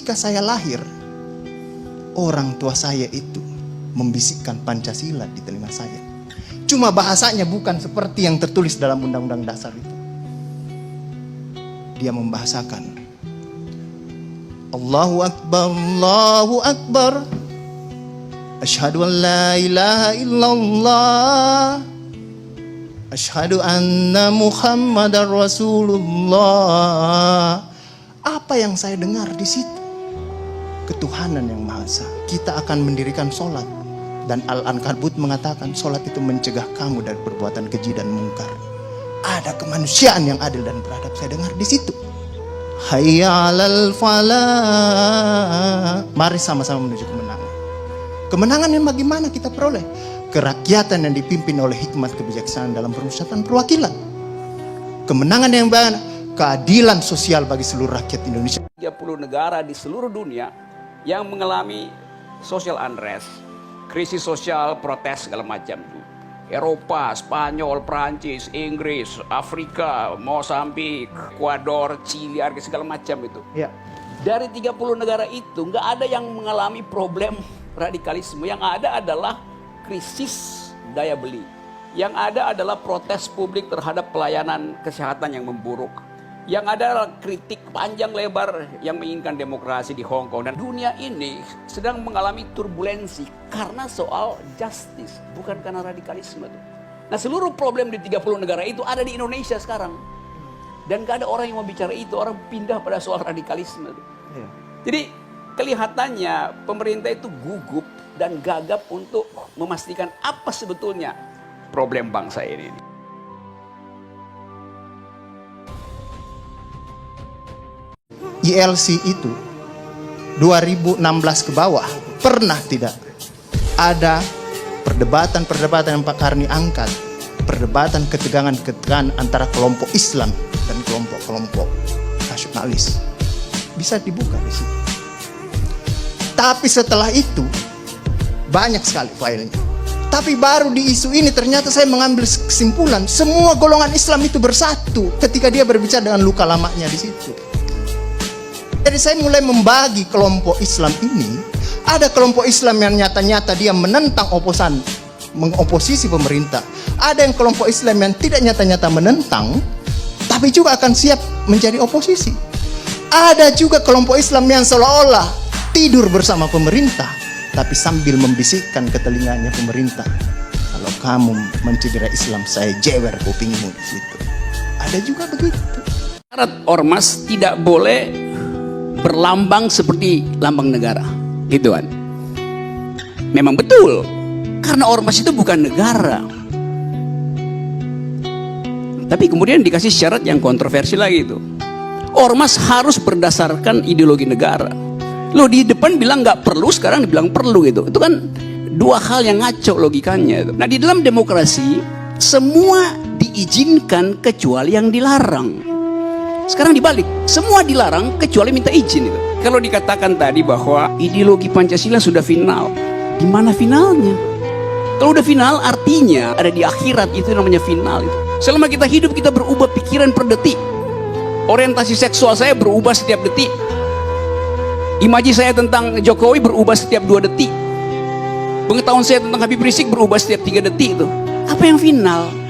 ketika saya lahir, orang tua saya itu membisikkan Pancasila di telinga saya. Cuma bahasanya bukan seperti yang tertulis dalam Undang-Undang Dasar itu. Dia membahasakan Allahu Akbar, Allahu Akbar, Asyhadu an la ilaha illallah, Asyhadu anna Muhammadar Rasulullah. Apa yang saya dengar di situ? Ketuhanan yang Maha Esa. Kita akan mendirikan sholat. Dan Al-Ankabut mengatakan sholat itu mencegah kamu dari perbuatan keji dan mungkar. Ada kemanusiaan yang adil dan beradab. Saya dengar di situ. Hayya 'alal falah. Mari sama-sama menuju kemenangan. Kemenangan yang bagaimana kita peroleh? Kerakyatan yang dipimpin oleh hikmat kebijaksanaan dalam permusyawaratan perwakilan. Kemenangan yang bagaimana? Keadilan sosial bagi seluruh rakyat Indonesia. 30 negara di seluruh dunia yang mengalami social unrest, krisis sosial, protes segala macam. Eropa, Spanyol, Prancis, Inggris, Afrika, Mozambik, Ekuador, Chili, segala macam itu. Ya. Dari 30 negara itu nggak ada yang mengalami problem radikalisme. Yang ada adalah krisis daya beli. Yang ada adalah protes publik terhadap pelayanan kesehatan yang memburuk. Yang ada adalah kritik panjang lebar yang menginginkan demokrasi di Hong Kong. Dan dunia ini sedang mengalami turbulensi karena soal justice, bukan karena radikalisme. Nah, seluruh problem di 30 negara itu ada di Indonesia sekarang. Dan gak ada orang yang mau bicara itu, orang pindah pada soal radikalisme. Ya. Jadi kelihatannya pemerintah itu gugup dan gagap untuk memastikan apa sebetulnya problem bangsa ini. ILC itu 2016 ke bawah pernah tidak ada perdebatan yang Pak Karni angkat, perdebatan ketegangan antara kelompok Islam dan kelompok nasionalis. Bisa dibuka di situ. Tapi setelah itu banyak sekali filenya. Tapi baru di isu ini ternyata saya mengambil kesimpulan semua golongan Islam itu bersatu ketika dia berbicara dengan luka lamanya di situ. Jadi saya mulai membagi kelompok Islam ini. Ada kelompok Islam yang nyata-nyata dia menentang mengoposisi pemerintah. Ada yang kelompok Islam yang tidak nyata-nyata menentang, tapi juga akan siap menjadi oposisi. Ada juga kelompok Islam yang seolah-olah tidur bersama pemerintah, tapi sambil membisikkan ke telinganya pemerintah, kalau kamu mencederai Islam, saya jewer kupingmu di situ. Ada juga begitu. Syarat ormas tidak boleh berlambang seperti lambang negara, gitu kan? Memang betul, karena ormas itu bukan negara. Tapi kemudian dikasih syarat yang kontroversi lagi itu. Ormas harus berdasarkan ideologi negara. Loh, di depan bilang nggak perlu, sekarang dibilang perlu gitu. Itu kan dua hal yang ngaco logikanya itu. Nah, di dalam demokrasi semua diizinkan kecuali yang dilarang. Sekarang dibalik, semua dilarang kecuali minta izin itu. Kalau dikatakan tadi bahwa ideologi Pancasila sudah final, di mana finalnya? Kalau udah final artinya ada di akhirat, itu namanya final itu. Selama kita hidup kita berubah pikiran per detik. Orientasi seksual saya berubah setiap detik. Imaji saya tentang Jokowi berubah setiap 2 detik. Pengetahuan saya tentang Habib Rizik berubah setiap 3 detik itu. Apa yang final?